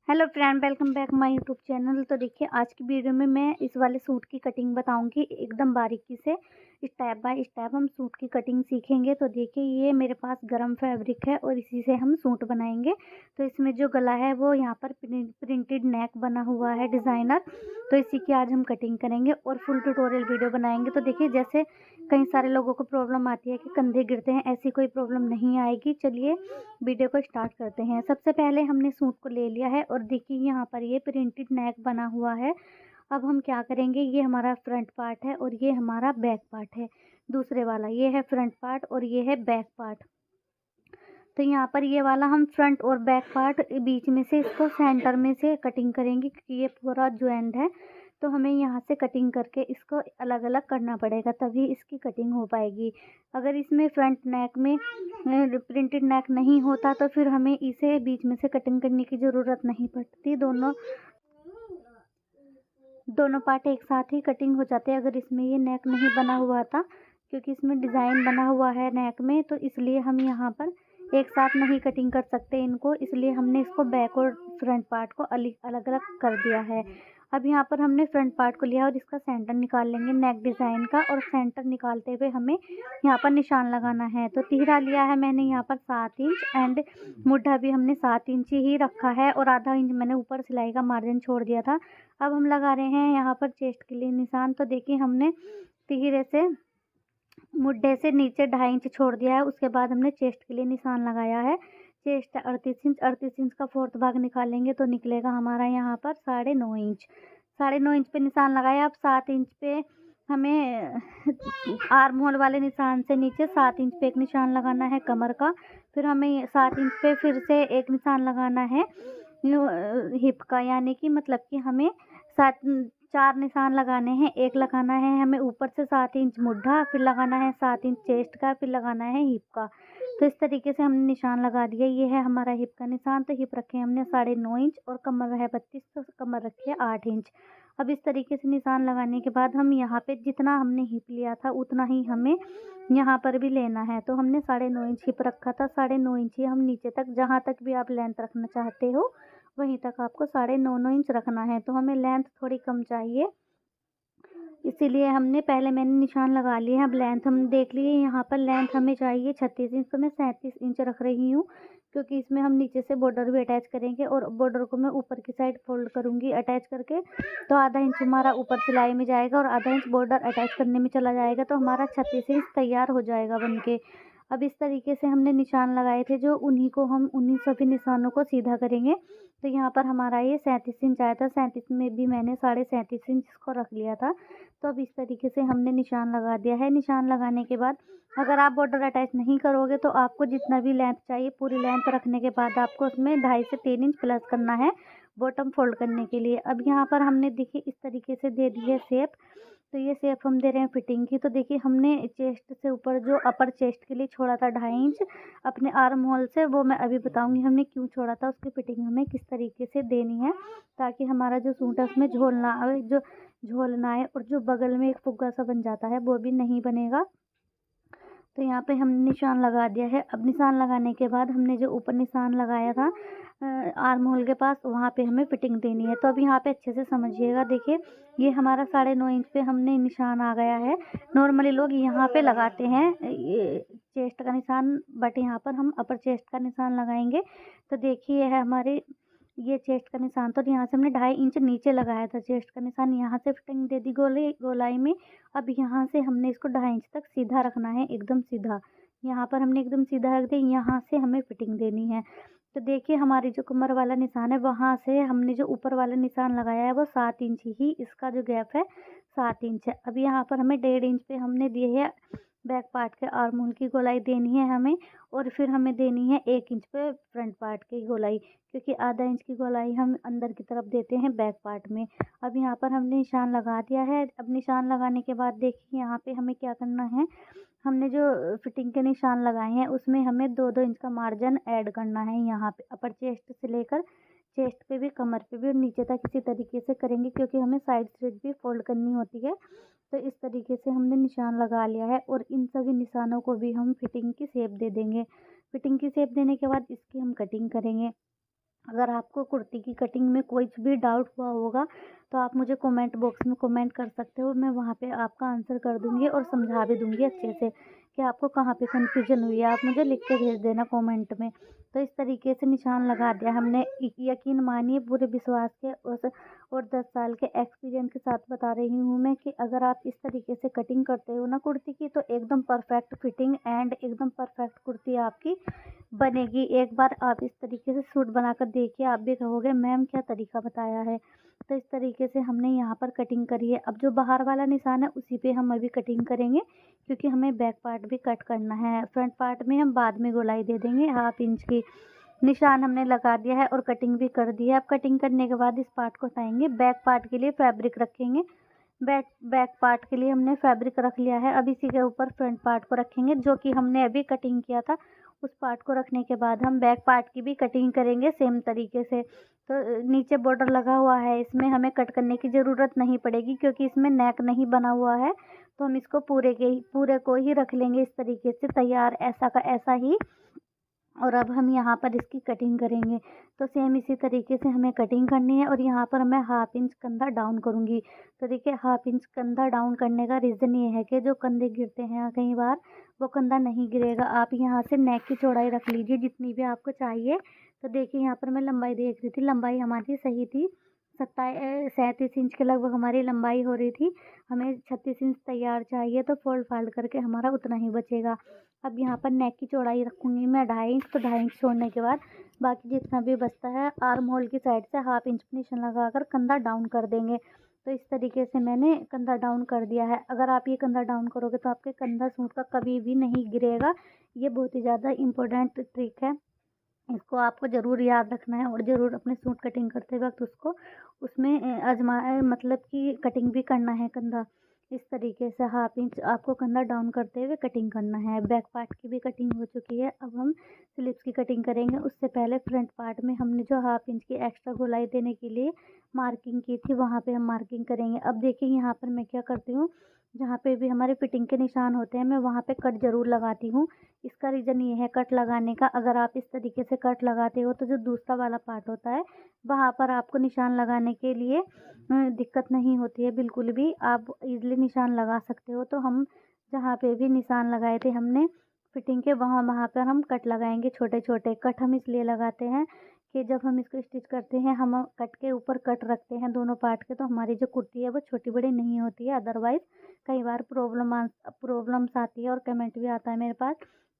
Hello friend, welcome back my YouTube channel. तो देखिए, आज की वीडियो में मैं इस वाले सूट की कटिंग बताऊंगी एकदम बारीकी से। स्टेप बाय स्टेप हम सूट की कटिंग सीखेंगे। तो देखिए, ये मेरे पास गरम फैब्रिक है और इसी से हम सूट बनाएंगे। तो इसमें जो गला है वो यहाँ पर प्रिंटेड नेक बना हुआ है डिज़ाइनर। तो इसी की आज हम कटिंग करेंगे और फुल ट्यूटोरियल वीडियो बनाएंगे। तो देखिए, जैसे कई सारे लोगों को प्रॉब्लम आती है कि कंधे गिरते हैं, ऐसी कोई प्रॉब्लम नहीं आएगी। चलिए वीडियो को स्टार्ट करते हैं। सबसे पहले हमने सूट को ले लिया है और देखिए यहाँ पर ये प्रिंटेड नेक बना हुआ है। अब हम क्या करेंगे, ये हमारा फ्रंट पार्ट है और ये हमारा बैक पार्ट है। दूसरे वाला ये है फ्रंट पार्ट और ये है बैक पार्ट। तो यहाँ पर ये वाला हम फ्रंट और बैक पार्ट बीच में से इसको सेंटर में से कटिंग करेंगे, क्योंकि ये पूरा ज्वाइंट है। तो हमें यहाँ से कटिंग करके इसको अलग अलग करना पड़ेगा, तभी इसकी कटिंग हो पाएगी। अगर इसमें फ्रंट नेक में प्रिंटेड नेक नहीं होता तो फिर हमें इसे बीच में से कटिंग करने की ज़रूरत नहीं पड़ती। दोनों पार्ट एक साथ ही कटिंग हो जाते हैं। अगर इसमें ये नेक नहीं बना हुआ था, क्योंकि इसमें डिज़ाइन बना हुआ है नेक में, तो इसलिए हम यहाँ पर एक साथ नहीं कटिंग कर सकते इनको, इसलिए हमने इसको बैक और फ्रंट पार्ट को अलग अलग कर दिया है। अब यहाँ पर हमने फ्रंट पार्ट को लिया और इसका सेंटर निकाल लेंगे नेक डिज़ाइन का, और सेंटर निकालते हुए हमें यहाँ पर निशान लगाना है। तो तिहरा लिया है मैंने यहाँ पर 7 इंच, एंड मुड्ढा भी हमने 7 इंच ही रखा है, और आधा इंच मैंने ऊपर सिलाई का मार्जिन छोड़ दिया था। अब हम लगा रहे हैं यहाँ पर चेस्ट के लिए निशान। तो देखिए, हमने तिहरे से मुड्ढे से नीचे 2.5 इंच छोड़ दिया है। उसके बाद हमने चेस्ट के लिए निशान लगाया है। चेस्ट 38 इंच, 38 इंच का 4th भाग निकालेंगे तो निकलेगा हमारा यहाँ पर 9.5 इंच। 9.5 इंच पे निशान लगाया। अब 7 इंच पे हमें आर्म होल वाले निशान से नीचे 7 इंच पे एक निशान लगाना है कमर का। फिर हमें 7 इंच पे फिर से एक निशान लगाना है हिप का, यानी कि मतलब कि हमें 4 निशान लगाने हैं। एक लगाना है हमें ऊपर से 7 इंच मुड्ढा, फिर लगाना है 7 इंच चेस्ट का, फिर लगाना है हिप का। तो इस तरीके से हमने निशान लगा दिया। ये है हमारा हिप का निशान। तो हिप रखे हमने 9.5 इंच और कमर है 32, तो कमर रखी है 8 इंच। अब इस तरीके से निशान लगाने के बाद हम यहाँ पे जितना हमने हिप लिया था उतना ही हमें यहाँ पर भी लेना है। तो हमने 9.5 इंच हिप रखा था, 9.5 इंच ही हम नीचे तक, जहाँ तक भी आप लेंथ रखना चाहते हो वहीं तक आपको 9.5 इंच रखना है। तो हमें लेंथ थोड़ी कम चाहिए, इसीलिए हमने पहले मैंने निशान लगा लिए हैं। अब लेंथ हम देख लिए, यहाँ पर लेंथ हमें चाहिए 36 इंच, तो मैं 37 इंच रख रही हूँ, क्योंकि इसमें हम नीचे से बॉर्डर भी अटैच करेंगे और बॉर्डर को मैं ऊपर की साइड फोल्ड करूँगी अटैच करके। तो आधा इंच हमारा ऊपर सिलाई में जाएगा और आधा इंच बॉर्डर अटैच करने में चला जाएगा, तो हमारा 36 इंच तैयार हो जाएगा बनके। अब इस तरीके से हमने निशान लगाए थे, जो उन्हीं सभी निशानों को सीधा करेंगे। तो यहाँ पर हमारा ये 37 इंच आया था। 37 में भी मैंने 37.5 इंच को रख लिया था। तो अब इस तरीके से हमने निशान लगा दिया है। निशान लगाने के बाद अगर आप बॉर्डर अटैच नहीं करोगे तो आपको जितना भी लेंथ चाहिए, पूरी लेंथ रखने के बाद आपको उसमें 2.5 से 3 इंच प्लस करना है बॉटम फोल्ड करने के लिए। अब यहाँ पर हमने देखिए इस तरीके से दे दी है शेप। तो ये शेप हम दे रहे हैं फिटिंग की। तो देखिए, हमने चेस्ट से ऊपर जो अपर चेस्ट के लिए छोड़ा था 2.5 इंच अपने आर्म होल से, वो मैं अभी बताऊंगी हमने क्यों छोड़ा था। उसकी फिटिंग हमें किस तरीके से देनी है, ताकि हमारा जो सूट है उसमें झोल ना आए और जो बगल में एक फुग्गा सा बन जाता है वो भी नहीं बनेगा। तो यहाँ पे हमने निशान लगा दिया है। अब निशान लगाने के बाद हमने जो ऊपर निशान लगाया था आर्म होल के पास, वहाँ पे हमें फिटिंग देनी है। तो अब यहाँ पे अच्छे से समझिएगा। देखिए, ये हमारा 9.5 इंच पे हमने निशान आ गया है। नॉर्मली लोग यहाँ पे लगाते हैं ये चेस्ट का निशान, बट यहाँ पर हम अपर चेस्ट का निशान लगाएंगे। तो देखिए, ये है हमारे ये चेस्ट का निशान। तो यहाँ से हमने 2.5 इंच नीचे लगाया था चेस्ट का निशान, यहाँ से फिटिंग दे दी गोलाई में। अब यहाँ से हमने इसको 2.5 इंच तक सीधा रखना है, एकदम सीधा। यहाँ पर हमने एकदम सीधा रख दिया, यहाँ से हमें फिटिंग देनी है। तो देखिए, हमारी जो कमर वाला निशान है वहाँ से हमने जो ऊपर वाला निशान लगाया है वो 7 इंच ही, इसका जो गैप है 7 इंच है। अब यहाँ पर हमें 1.5 इंच पे हमने दिए है बैक पार्ट के आर्म होल की गोलाई देनी है हमें, और फिर हमें देनी है 1 इंच पे फ्रंट पार्ट की गोलाई, क्योंकि आधा इंच की गोलाई हम अंदर की तरफ देते हैं बैक पार्ट में। अब यहाँ पर हमने निशान लगा दिया है। अब निशान लगाने के बाद देखिए, यहाँ पे हमें क्या करना है, हमने जो फिटिंग के निशान लगाए हैं उसमें हमें 2-2 इंच का मार्जिन ऐड करना है। यहाँ पे अपर चेस्ट से लेकर चेस्ट पे भी, कमर पे भी और नीचे तक इसी तरीके से करेंगे, क्योंकि हमें साइड स्टिच भी फोल्ड करनी होती है। तो इस तरीके से हमने निशान लगा लिया है, और इन सभी निशानों को भी हम फिटिंग की शेप दे देंगे। फिटिंग की शेप देने के बाद इसकी हम कटिंग करेंगे। अगर आपको कुर्ती की कटिंग में कोई भी डाउट हुआ होगा तो आप मुझे कमेंट बॉक्स में कमेंट कर सकते हो। मैं वहाँ पे आपका आंसर कर दूँगी और समझा भी दूँगी अच्छे से कि आपको कहाँ पे कन्फ्यूजन हुई है। आप मुझे लिख के भेज देना कमेंट में। तो इस तरीके से निशान लगा दिया हमने। यकीन मानिए पूरे विश्वास के और 10 साल के एक्सपीरियंस के साथ बता रही हूँ मैं कि अगर आप इस तरीके से कटिंग करते हो ना कुर्ती की, तो एकदम परफेक्ट फिटिंग एंड एकदम परफेक्ट कुर्ती आपकी बनेगी। एक बार आप इस तरीके से सूट बनाकर देखिए, आप भी कहोगे मैम क्या तरीका बताया है। तो इस तरीके से हमने यहाँ पर कटिंग करी है। अब जो बाहर वाला निशान है उसी पे हम अभी कटिंग करेंगे, क्योंकि हमें बैक पार्ट भी कट करना है। फ्रंट पार्ट में हम बाद में गोलाई दे देंगे 1/2 इंच की। निशान हमने लगा दिया है और कटिंग भी कर दी है। अब कटिंग करने के बाद इस पार्ट को हटाएंगे। बैक पार्ट के लिए फैब्रिक रखेंगे। बैक पार्ट के लिए हमने फैब्रिक रख लिया है। अब इसी के ऊपर फ्रंट पार्ट को रखेंगे, जो कि हमने अभी कटिंग किया था। उस पार्ट को रखने के बाद हम बैक पार्ट की भी कटिंग करेंगे सेम तरीके से। तो नीचे बॉर्डर लगा हुआ है, इसमें हमें कट करने की ज़रूरत नहीं पड़ेगी, क्योंकि इसमें नेक नहीं बना हुआ है। तो हम इसको पूरे को ही रख लेंगे इस तरीके से तैयार, ऐसा का ऐसा ही। और अब हम यहाँ पर इसकी कटिंग करेंगे। तो सेम इसी तरीके से हमें कटिंग करनी है। और यहाँ पर मैं 1/2 इंच कंधा डाउन करूँगी। तो देखिए 1/2 इंच कंधा डाउन करने का रीज़न ये है कि जो कंधे गिरते हैं कई बार, वो कंधा नहीं गिरेगा। आप यहाँ से नेक की चौड़ाई रख लीजिए जितनी भी आपको चाहिए। तो देखिए यहाँ पर मैं लंबाई देख रही थी, लंबाई हमारी सही थी। 37 इंच के लगभग हमारी लंबाई हो रही थी। हमें 36 इंच तैयार चाहिए, तो फोल्ड फाल्ड करके हमारा उतना ही बचेगा। अब यहाँ पर नेक की चौड़ाई रखूँगी मैं 2.5 इंच। तो 2.5 इंच छोड़ने के बाद बाकी जितना भी बचता है आर्म होल की साइड से 1/2 इंच निशान लगाकर कंधा डाउन कर देंगे। तो इस तरीके से मैंने कंधा डाउन कर दिया है। अगर आप ये कंधा डाउन करोगे तो आपके कंधा सूट का कभी भी नहीं गिरेगा। ये बहुत ही ज़्यादा इम्पोर्टेंट ट्रिक है। इसको आपको ज़रूर याद रखना है और ज़रूर अपने सूट कटिंग करते वक्त उसको उसमें मतलब कि कटिंग भी करना है कंधा। इस तरीके से 1/2 इंच आपको कंधा डाउन करते हुए कटिंग करना है। बैक पार्ट की भी कटिंग हो चुकी है। अब हम स्लीव्स की कटिंग करेंगे। उससे पहले फ्रंट पार्ट में हमने जो 1/2 इंच की एक्स्ट्रा गोलाई देने के लिए मार्किंग की थी, वहाँ पे हम मार्किंग करेंगे। अब देखिए यहाँ पर मैं क्या करती हूँ, जहाँ पे भी हमारे फिटिंग के निशान होते हैं मैं वहाँ पे कट ज़रूर लगाती हूँ। इसका रीज़न ये है कट लगाने का, अगर आप इस तरीके से कट लगाते हो तो जो दूसरा वाला पार्ट होता है वहाँ पर आपको निशान लगाने के लिए दिक्कत नहीं होती है बिल्कुल भी। आप ईज़िली निशान लगा सकते हो। तो हम जहाँ पे भी निशान लगाए थे हमने फिटिंग के, वहाँ वहाँ पर हम कट लगाएंगे। छोटे छोटे कट हम इसलिए लगाते हैं कि जब हम इसको स्टिच करते हैं हम कट के ऊपर कट रखते हैं दोनों पार्ट के, तो हमारी जो कुर्ती है वो छोटी बड़ी नहीं होती है। अदरवाइज़ कई बार प्रॉब्लम्स आती है और कमेंट भी आता है मेरे पास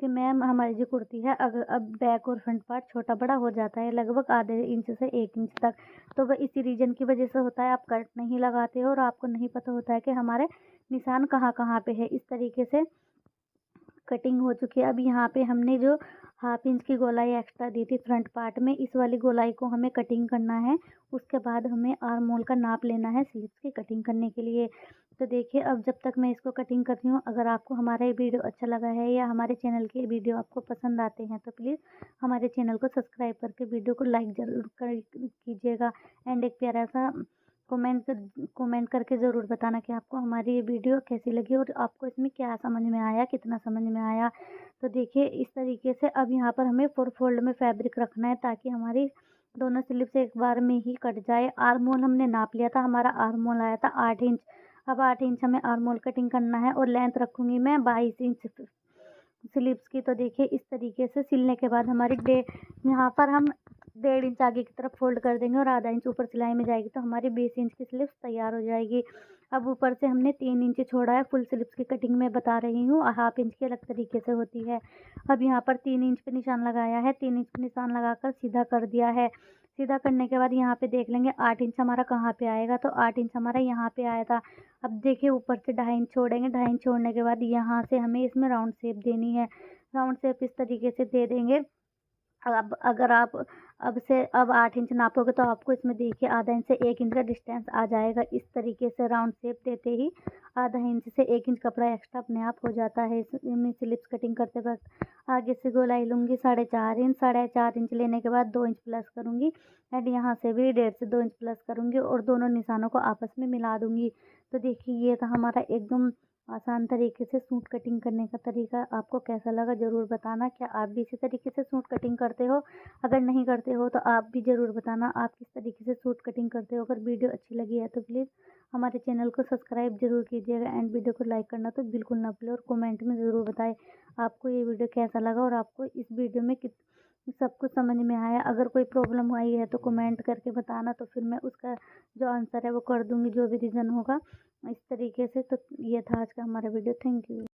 कि मैम हमारी जो कुर्ती है अगर अब बैक और फ्रंट पार्ट छोटा बड़ा हो जाता है लगभग आधे इंच से 1 इंच तक। तो वह इसी रीज़न की वजह से होता है, आप कट नहीं लगाते हो और आपको नहीं पता होता है कि हमारे निशान कहाँ कहाँ पे है। इस तरीके से कटिंग हो चुकी है। अब यहाँ पे हमने जो 1/2 इंच की गोलाई एक्स्ट्रा दी थी फ्रंट पार्ट में, इस वाली गोलाई को हमें कटिंग करना है। उसके बाद हमें आर्म होल का नाप लेना है स्लीव्स की कटिंग करने के लिए। तो देखिए अब जब तक मैं इसको कटिंग कर रही हूँ, अगर आपको हमारा ये वीडियो अच्छा लगा है या हमारे चैनल के वीडियो आपको पसंद आते हैं तो प्लीज़ हमारे चैनल को सब्सक्राइब करके वीडियो को लाइक ज़रूर कीजिएगा। एंड एक प्यारा सा कमेंट करके ज़रूर बताना कि आपको हमारी ये वीडियो कैसी लगी और आपको इसमें क्या समझ में आया, कितना समझ में आया। तो देखिए इस तरीके से अब यहाँ पर हमें 4 फोल्ड में फैब्रिक रखना है ताकि हमारी दोनों स्लीव्स एक बार में ही कट जाए। आर्म होल हमने नाप लिया था, हमारा आर्म होल आया था 8 इंच। अब 8 इंच हमें आर्म होल कटिंग करना है और लेंथ रखूँगी मैं 22 इंच स्लीव्स की। तो देखिए इस तरीके से सिलने के बाद हमारी यहाँ पर हम 1.5 इंच आगे की तरफ फोल्ड कर देंगे और आधा इंच ऊपर सिलाई में जाएगी, तो हमारी 20 इंच की स्लीव्स तैयार हो जाएगी। अब ऊपर से हमने 3 इंच छोड़ा है। फुल स्लीव्स की कटिंग मैं बता रही हूँ, 1/2 इंच की अलग तरीके से होती है। अब यहाँ पर 3 इंच पे निशान लगाया है, 3 इंच पे निशान लगाकर सीधा कर दिया है। सीधा करने के बाद यहाँ पे देख लेंगे 8 इंच हमारा कहाँ पे आएगा, तो 8 इंच हमारा यहाँ पे आया था। अब देखिए ऊपर से 2.5 इंच छोड़ेंगे, 2.5 इंच छोड़ने के बाद यहाँ से हमें इसमें राउंड शेप देनी है। राउंड शेप इस तरीके से दे देंगे। अब अगर आप अब 8 इंच नापोगे तो आपको इसमें देखिए आधा इंच से 1 इंच का डिस्टेंस आ जाएगा। इस तरीके से राउंड शेप देते ही आधा इंच से 1 इंच कपड़ा एक्स्ट्रा अपने आप हो जाता है। इसमें स्लिप्स कटिंग करते वक्त आगे से गोलाई लूँगी 4.5 इंच, 4.5 इंच लेने के बाद 2 इंच प्लस करूँगी एंड यहाँ से भी 1.5 से 2 इंच प्लस करूँगी और दोनों निशानों को आपस में मिला दूँगी। तो देखिए ये था हमारा एकदम आसान तरीके से सूट कटिंग करने का तरीका। आपको कैसा लगा ज़रूर बताना। क्या आप भी इसी तरीके से सूट कटिंग करते हो? अगर नहीं करते करते हो तो आप भी ज़रूर बताना आप किस तरीके से सूट कटिंग करते हो। अगर वीडियो अच्छी लगी है तो प्लीज़ हमारे चैनल को सब्सक्राइब ज़रूर कीजिएगा एंड वीडियो को लाइक करना तो बिल्कुल ना भूलें और कमेंट में ज़रूर बताएं आपको ये वीडियो कैसा लगा और आपको इस वीडियो में कित सब कुछ समझ में आया। अगर कोई प्रॉब्लम आई है तो कमेंट करके बताना, तो फिर मैं उसका जो आंसर है वो कर दूँगी, जो भी रीज़न होगा इस तरीके से। तो ये था आज का हमारा वीडियो। Thank you.